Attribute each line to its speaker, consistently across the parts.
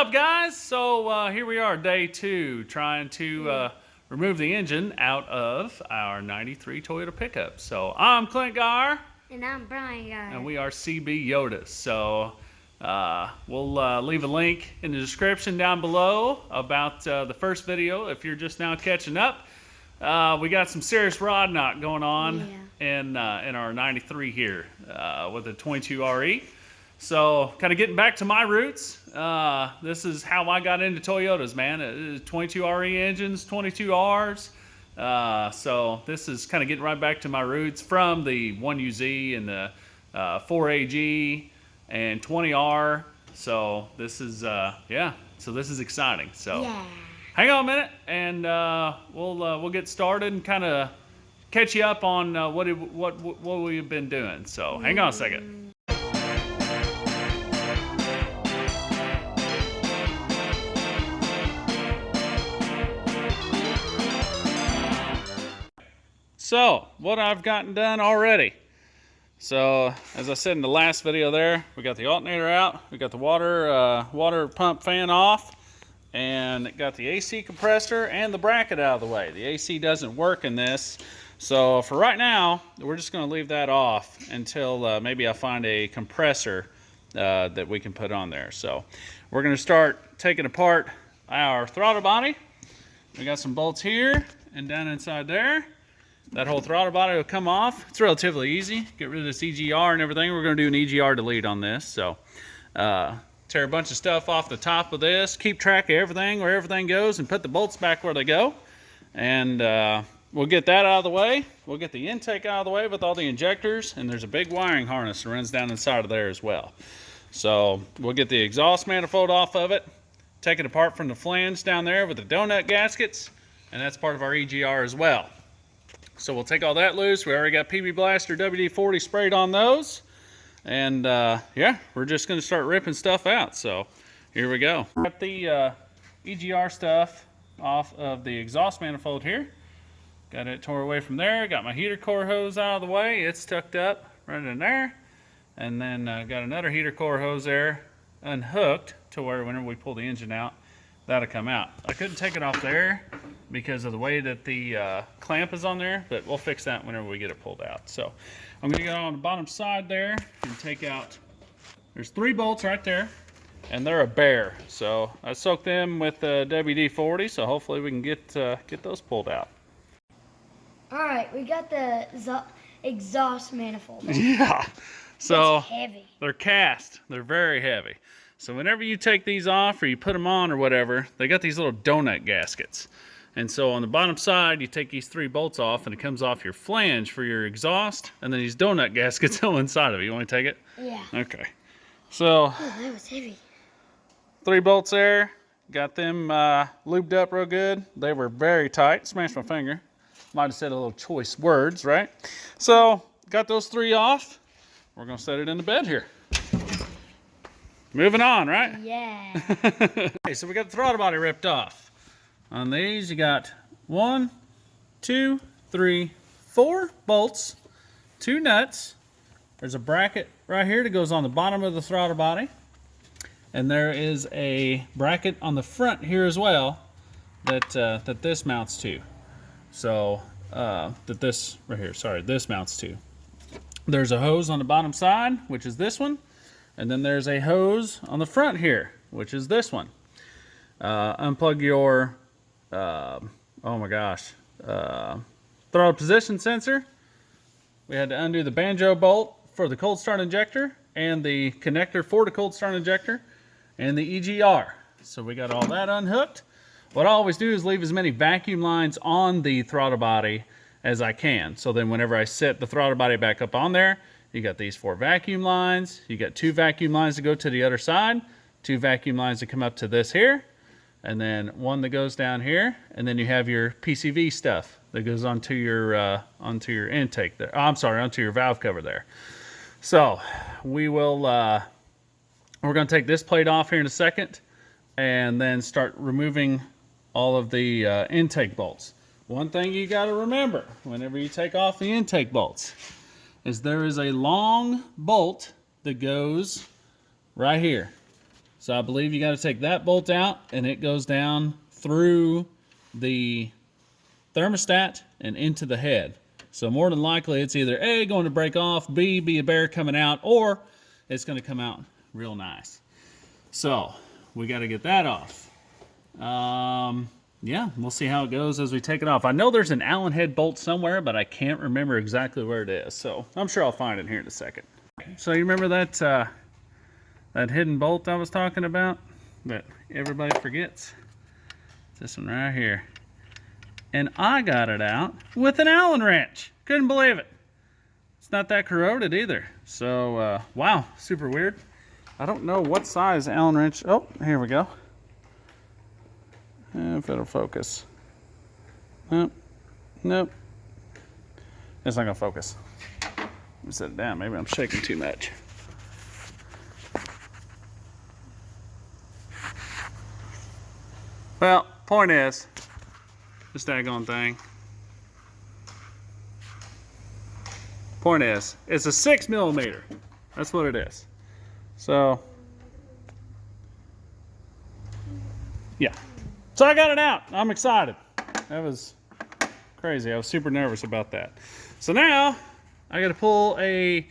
Speaker 1: up, guys? So here we are, day 2, trying to remove the engine out of our 93 Toyota pickup. So I'm Clint Gar.
Speaker 2: And I'm Brian Gar.
Speaker 1: And we are CB Yodas. So we'll leave a link in the description down below about the first video if you're just now catching up. We got some serious rod knot going on in our 93 here with the 22 RE. So kind of getting back to my roots. This is how I got into Toyotas, man. It is 22 RE engines, 22 Rs. So this is kind of getting right back to my roots from the 1UZ and the 4AG and 20R. So this is, so this is exciting. So hang on a minute and we'll get started and kind of catch you up on what we've been doing. So hang on a second. So, what I've gotten done already. So, as I said in the last video there, we got the alternator out, we got the water pump fan off, and got the AC compressor and the bracket out of the way. The AC doesn't work in this, so for right now, we're just going to leave that off until maybe I find a compressor that we can put on there. So, we're going to start taking apart our throttle body. We got some bolts here and down inside there. That whole throttle body will come off. It's relatively easy. Get rid of this EGR and everything. We're going to do an EGR delete on this. So tear a bunch of stuff off the top of this. Keep track of everything, where everything goes, and put the bolts back where they go. And we'll get that out of the way. We'll get the intake out of the way with all the injectors. And there's a big wiring harness that runs down inside of there as well. So we'll get the exhaust manifold off of it. Take it apart from the flange down there with the donut gaskets. And that's part of our EGR as well. So we'll take all that loose. We already got PB Blaster WD-40 sprayed on those. And yeah, we're just going to start ripping stuff out. So here we go. Got the EGR stuff off of the exhaust manifold here. Got it tore away from there. Got my heater core hose out of the way. It's tucked up right in there. And then got another heater core hose there unhooked to where whenever we pull the engine out, that'll come out. I couldn't take it off there because of the way that the clamp is on there, but we'll fix that whenever we get it pulled out. So I'm going to go on the bottom side there and take out, there's 3 bolts right there, and they're a bear. So I soaked them with WD-40, so hopefully we can get those pulled out.
Speaker 2: All right, we got the exhaust manifold.
Speaker 1: Yeah, so
Speaker 2: it's heavy.
Speaker 1: They're cast, they're very heavy. So whenever you take these off or you put them on or whatever, they got these little donut gaskets. And so on the bottom side, you take these 3 bolts off and it comes off your flange for your exhaust. And then these donut gaskets go inside of it. You want to take it?
Speaker 2: Yeah.
Speaker 1: Okay. So,
Speaker 2: oh, that was heavy.
Speaker 1: 3 bolts there. Got them lubed up real good. They were very tight. Smashed my finger. Might have said a little choice words, right? So, got those 3 off. We're going to set it in the bed here. Moving on, right?
Speaker 2: Yeah.
Speaker 1: Okay, so we got the throttle body ripped off. On these, you got 1, 2, 3, 4 bolts, 2 nuts. There's a bracket right here that goes on the bottom of the throttle body. And there is a bracket on the front here as well that this mounts to. So, this right here, sorry, this mounts to. There's a hose on the bottom side, which is this one. And then there's a hose on the front here, which is this one. Unplug your, oh my gosh, throttle position sensor. We had to undo the banjo bolt for the cold start injector and the connector for the cold start injector and the EGR. So we got all that unhooked. What I always do is leave as many vacuum lines on the throttle body as I can. So then whenever I set the throttle body back up on there, you got these 4 vacuum lines. You got 2 vacuum lines to go to the other side, 2 vacuum lines to come up to this here, and then 1 that goes down here, and then you have your PCV stuff that goes onto your intake there. Oh, I'm sorry, onto your valve cover there. So we will we're going to take this plate off here in a second, and then start removing all of the intake bolts. One thing you got to remember whenever you take off the intake bolts is there is a long bolt that goes right here. So I believe you got to take that bolt out, and it goes down through the thermostat and into the head. So more than likely it's either A, going to break off, B, be a bear coming out, or it's going to come out real nice. So we got to get that off. Yeah, we'll see how it goes as we take it off. I know there's an Allen head bolt somewhere, but I can't remember exactly where it is. So I'm sure I'll find it here in a second. So you remember that that hidden bolt I was talking about that everybody forgets? It's this one right here. And I got it out with an Allen wrench. Couldn't believe it. It's not that corroded either. So, wow, super weird. I don't know what size Allen wrench. Oh, here we go. If it'll focus. Nope. Nope. It's not gonna focus. Let me set it down. Maybe I'm shaking too much. Well, point is, this daggone thing. Point is, it's a 6mm. That's what it is. So, yeah. So I got it out. I'm excited. That was crazy. I was super nervous about that. So now I got to pull a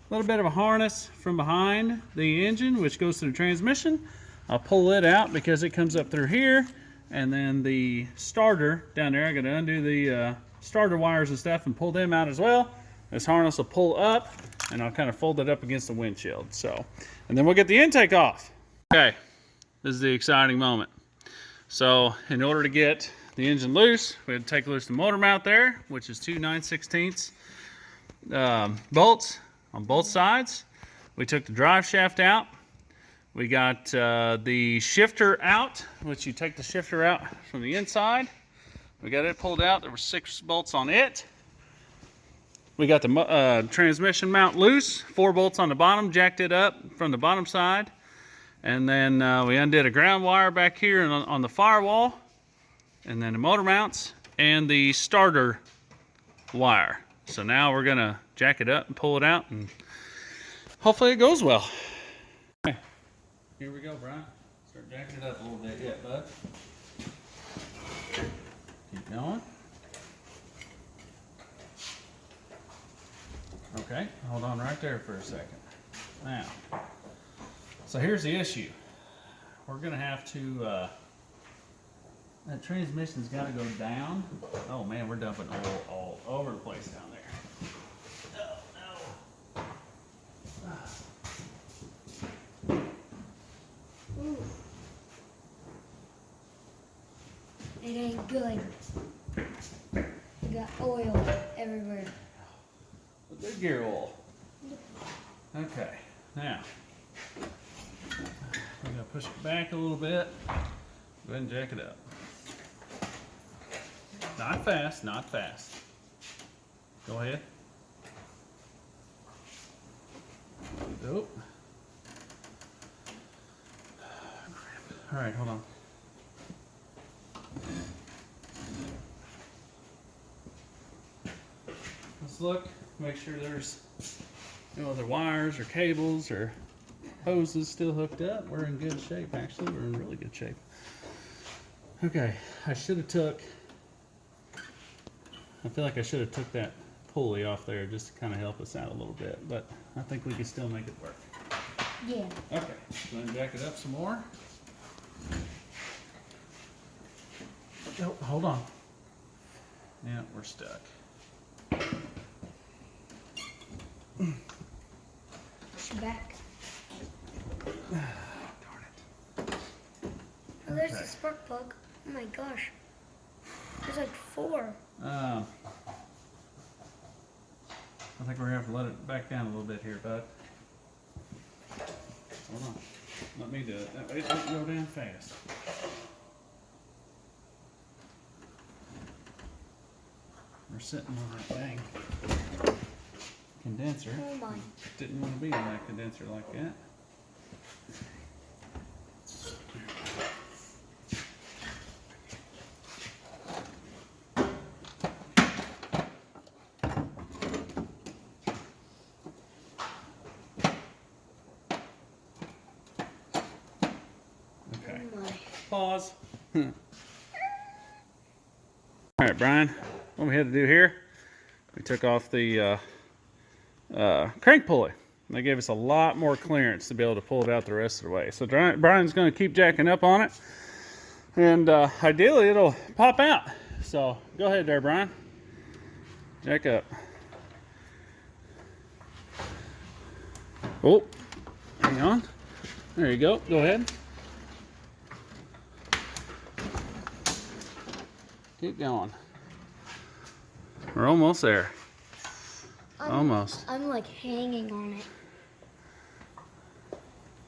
Speaker 1: little bit of a harness from behind the engine, which goes to the transmission. I'll pull it out because it comes up through here. And then the starter down there, I got to undo the starter wires and stuff and pull them out as well. This harness will pull up, and I'll kind of fold it up against the windshield. So, and then we'll get the intake off. Okay, this is the exciting moment. So, in order to get the engine loose, we had to take loose the motor mount there, which is two 9/16 bolts on both sides. We took the drive shaft out. We got the shifter out, which you take the shifter out from the inside. We got it pulled out. There were 6 bolts on it. We got the transmission mount loose, 4 bolts on the bottom, jacked it up from the bottom side. And then we undid a ground wire back here on the firewall. And then the motor mounts and the starter wire. So now we're gonna jack it up and pull it out, and hopefully it goes well. Okay, here we go, Brian. Start jacking it up a little bit yet, bud. Keep going. Okay, hold on right there for a second. Now, so here's the issue. We're gonna have to, that transmission's gotta go down. Oh man, we're dumping oil all over the place down there. Oh no.
Speaker 2: Ooh. It ain't good. We got oil everywhere.
Speaker 1: With the gear oil. Okay, now we're gonna push it back a little bit. Go ahead and jack it up. Not fast, not fast. Go ahead. Nope. All right, hold on. Let's look, make sure there's no other wires or cables or hoses still hooked up. We're in good shape, actually. We're in really good shape. Okay, I should have took, I feel like I should have took that pulley off there just to kind of help us out a little bit, but I think we can still make it work.
Speaker 2: Yeah.
Speaker 1: Okay, go ahead and jack it up some more. Oh, hold on. Yeah, we're stuck.
Speaker 2: Push it back.
Speaker 1: Darn it.
Speaker 2: Oh, there's
Speaker 1: Okay.
Speaker 2: the spark plug. Oh my gosh. There's like 4.
Speaker 1: I think we're gonna have to let it back down a little bit here, bud. Hold on. Let me do it. That way it doesn't go down fast. We're sitting on that dang condenser.
Speaker 2: Oh my.
Speaker 1: Didn't want to be in that condenser like that. Pause. All right, Brian, what we had to do here, we took off the crank pulley. They gave us a lot more clearance to be able to pull it out the rest of the way. So Brian's going to keep jacking up on it, and ideally it'll pop out. So go ahead there, Brian. Jack up. Oh, hang on. There you go. Go ahead. Keep going. We're almost there. Almost.
Speaker 2: I'm like hanging on it.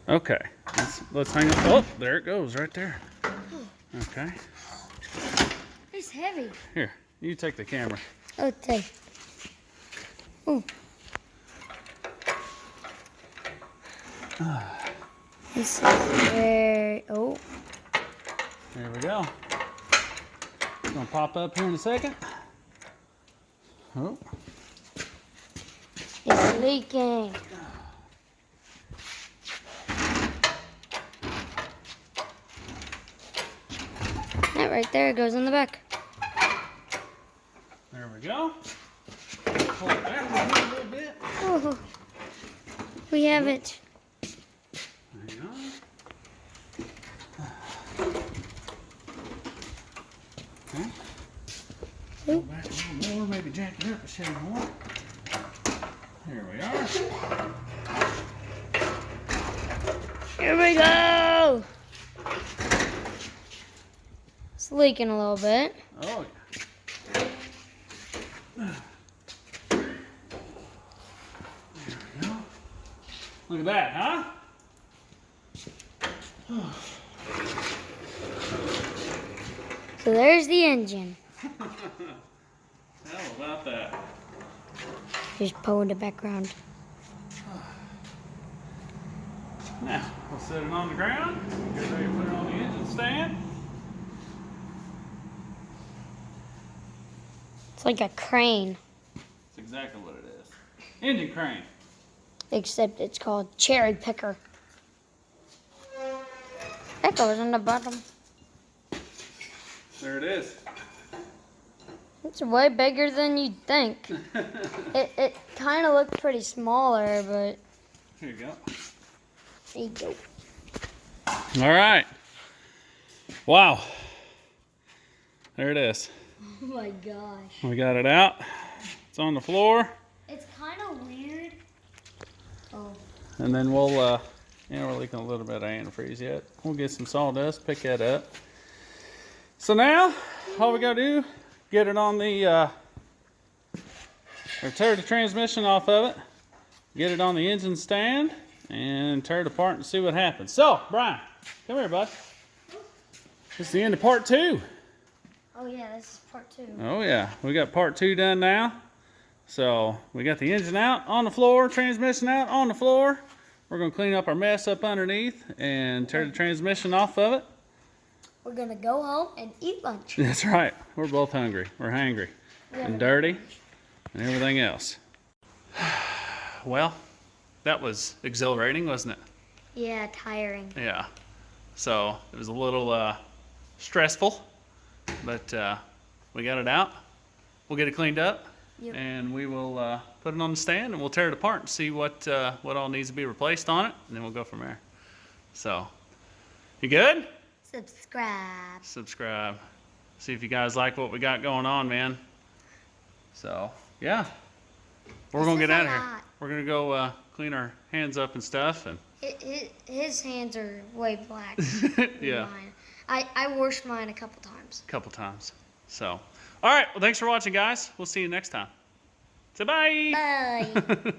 Speaker 1: Okay. Let's hang up. Oh, there it goes right there. Okay.
Speaker 2: It's heavy.
Speaker 1: Here, you take the camera.
Speaker 2: Okay. Oh. This is very. Oh.
Speaker 1: There we go. It's gonna pop up here in a second. Oh.
Speaker 2: It's leaking. That right there goes in the back.
Speaker 1: There we go. Pull it back a little bit.
Speaker 2: Oh. We have it.
Speaker 1: There you go. Okay. Go back a little more, maybe jack it up a shade more. Here we are.
Speaker 2: Here we go. It's leaking a little bit.
Speaker 1: Oh, yeah. There we go. Look at that, huh?
Speaker 2: So there's the engine.
Speaker 1: How about that?
Speaker 2: Just pull in the background.
Speaker 1: Now, we'll set it on the ground. Get ready to put it on the engine stand.
Speaker 2: It's like a crane,
Speaker 1: That's exactly what it is. Engine crane.
Speaker 2: except it's called cherry picker. That goes on the bottom.
Speaker 1: There it is.
Speaker 2: It's way bigger than you'd think. It kind of looked pretty smaller, but
Speaker 1: Here you go.
Speaker 2: there you go.
Speaker 1: All right. Wow. There it is.
Speaker 2: Oh my gosh.
Speaker 1: We got it out. It's on the floor.
Speaker 2: It's kind of weird. Oh.
Speaker 1: And then we'll, we're leaking a little bit of antifreeze yet. We'll get some sawdust, pick that up. So now, all we gotta do, get it on the, or tear the transmission off of it, get it on the engine stand, and tear it apart and see what happens. So, Brian, come here, bud. This is the end of part 2.
Speaker 2: Oh yeah, this is part 2.
Speaker 1: Oh yeah, we got part 2 done now. So we got the engine out on the floor, transmission out on the floor. We're gonna clean up our mess up underneath and tear the transmission off of it.
Speaker 2: We're gonna go home and eat lunch.
Speaker 1: That's right. We're both hungry. We're hangry and dirty and everything else. Well, that was exhilarating, wasn't it?
Speaker 2: Yeah, tiring.
Speaker 1: Yeah. So it was a little stressful, but we got it out. We'll get it cleaned up.
Speaker 2: Yep.
Speaker 1: And we will put it on the stand and we'll tear it apart and see what all needs to be replaced on it, and then we'll go from there. So, you good?
Speaker 2: Subscribe.
Speaker 1: Subscribe. See if you guys like what we got going on, man. So, yeah. We're going to get out of here. We're going to go clean our hands up and stuff. And
Speaker 2: His hands are way black.
Speaker 1: yeah.
Speaker 2: Mine. I washed mine a couple times.
Speaker 1: Couple times. So, all right. Well, thanks for watching, guys. We'll see you next time. Say bye.
Speaker 2: Bye.